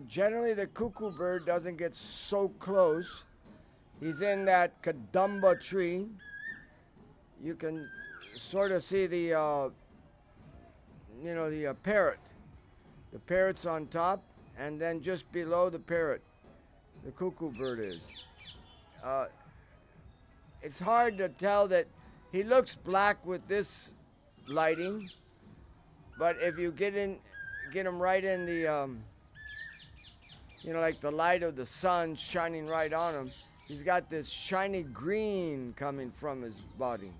Generally, the cuckoo bird doesn't get so close. He's in that kadamba tree. You can sort of see the, the parrot. The parrot's on top, and then just below the parrot, the cuckoo bird is. Uh, it's hard to tell that he looks black with this lighting, but if you get him right in the, like the light of the sun shining right on him, he's got this shiny green coming from his body.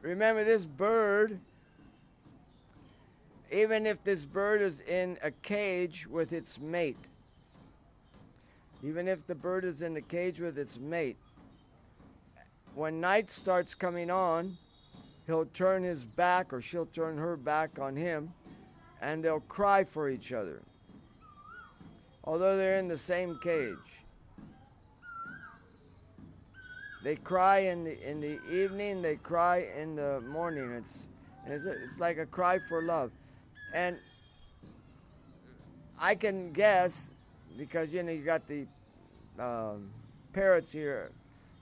Remember, this bird, even if this bird is in a cage with its mate, even if the bird is in a cage with its mate, when night starts coming on, he'll turn his back or she'll turn her back on him, and they'll cry for each other, although they're in the same cage. They cry in the evening, they cry in the morning. It's like a cry for love. And I can guess, because you got the parrots here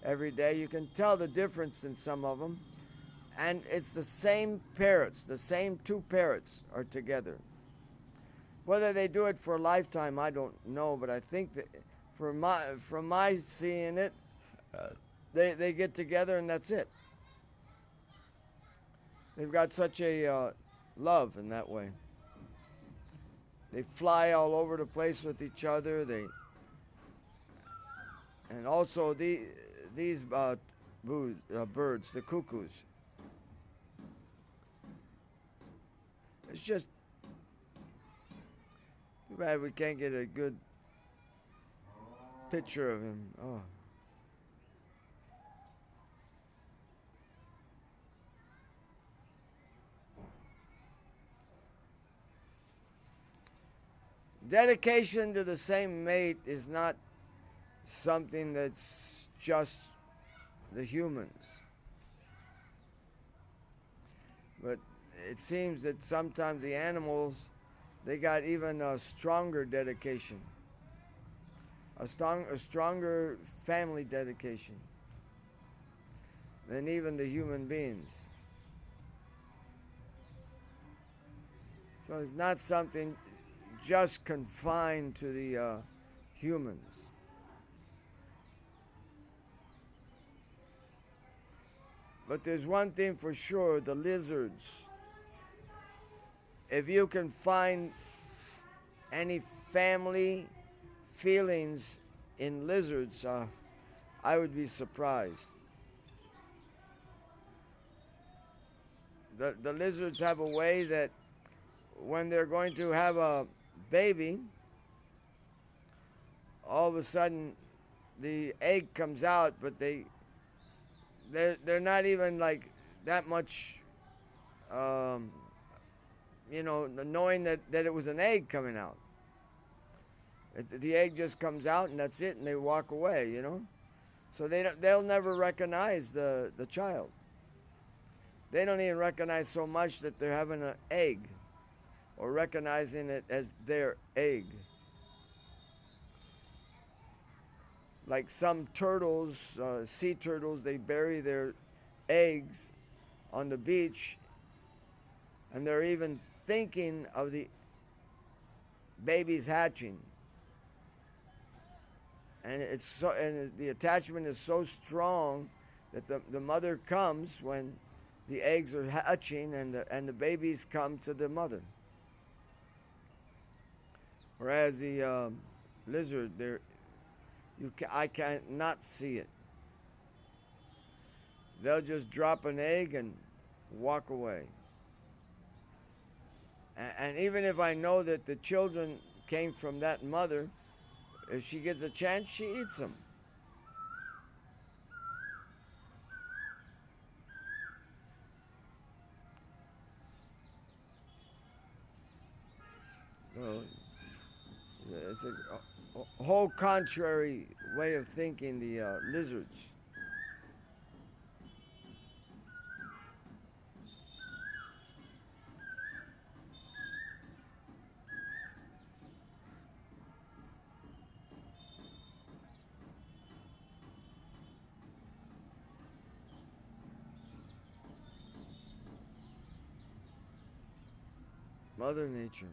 every day, you can tell the difference in some of them. And it's the same parrots, the same two parrots are together. Whether they do it for a lifetime, I don't know, but I think that from my seeing it, they get together and that's it. They've got such a love in that way. They fly all over the place with each other. And also these birds, the cuckoos. It's just too bad we can't get a good picture of him. Oh. Dedication to the same mate is not something that's just the humans. But it seems that sometimes the animals, they got even a stronger dedication, a stronger family dedication than even the human beings. So it's not something just confined to the humans. But there's one thing for sure, the lizards. If you can find any family feelings in lizards, I would be surprised. The lizards have a way that when they're going to have a baby, all of a sudden the egg comes out, but they're not even like that much, knowing that it was an egg coming out. The egg just comes out and that's it, and they walk away, So they'll never recognize the child. They don't even recognize so much that they're having an egg or recognizing it as their egg. Like some turtles, sea turtles, they bury their eggs on the beach, and they're even thinking of the babies hatching. And the attachment is so strong that the mother comes when the eggs are hatching, and the babies come to the mother. Whereas the lizard, I cannot see it. They'll just drop an egg and walk away. And even if I know that the children came from that mother, if she gets a chance, she eats them. So it's a whole contrary way of thinking, the lizards. Mother Nature.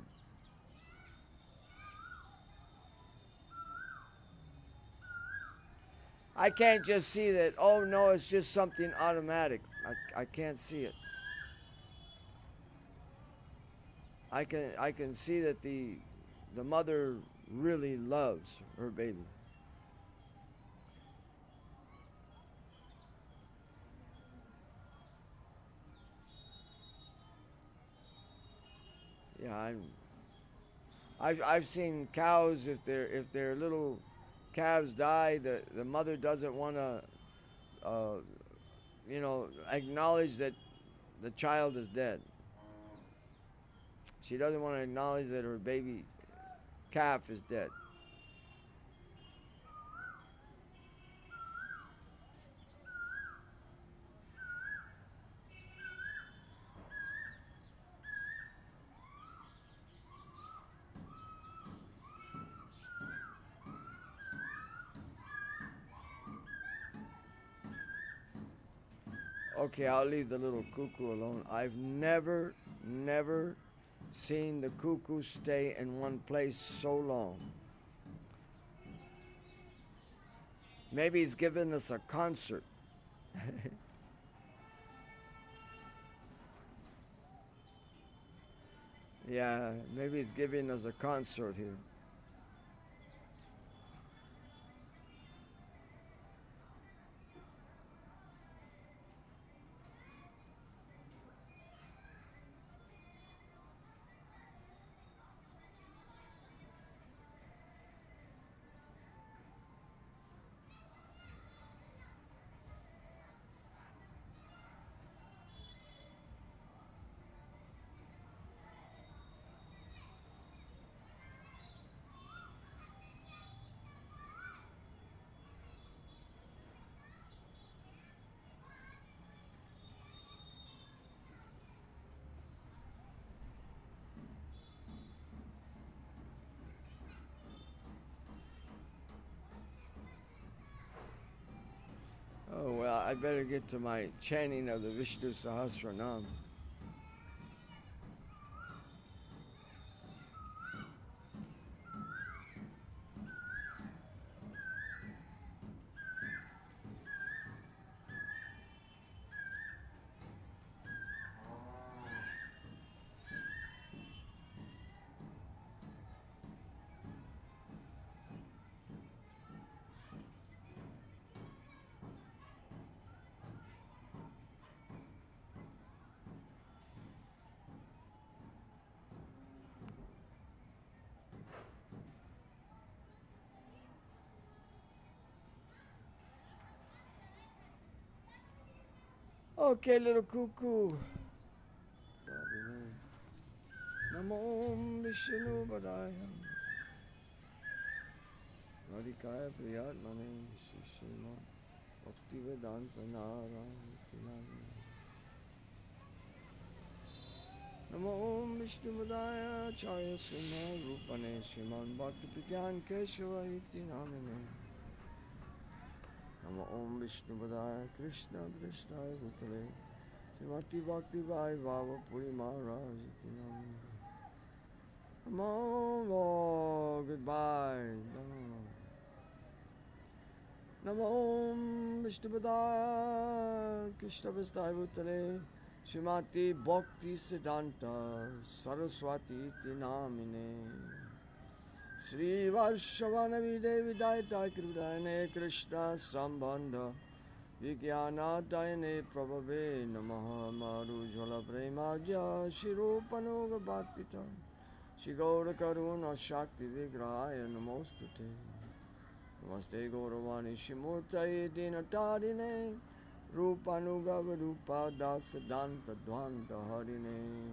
I can't just see that, oh no, it's just something automatic. I can't see it. I can see that the mother really loves her baby. Yeah, I've seen cows, if their little calves die, the mother doesn't want to uh, acknowledge that the child is dead. She doesn't want to acknowledge that her baby calf is dead. Okay, I'll leave the little cuckoo alone. I've never seen the cuckoo stay in one place so long. Maybe he's giving us a concert. Yeah, maybe he's giving us a concert here. Oh, well, I better get to my chanting of the Vishnu Sahasranam. Okay, little cuckoo. Namo Vishnu Padaya. Radhikaya Priyatmane Shishima Bhakti Vedanta Narayana. Namo Vishnu Padaya Charya Sima Rupane Shiman Bhakti Pigyan Keshava Iti Namine. Namo Om Vishnu Padaya Krishna Prasthaya Bhutale Srimati Bhakti Vai Bhava Puri Maharaj Iti Namine. Namo Lord, goodbye. Namo Om Vishnu Padaya Krishna Prasthaya Bhutale Srimati Bhakti Siddhanta Saraswati Iti Namine. Sri Varshavanavi Devi Daita Kripdane Krishna Sambandha Vijnanatayane Prabhave Namaha Marujvala Premaja Shirupanoga Bhaktitan Shri Gaura Karuna Shakti Vigraya Namostute Namaste Gauravani Shimurtaye Dinatadine Rupanuga Rupa Dasa Danta Dvanta Harine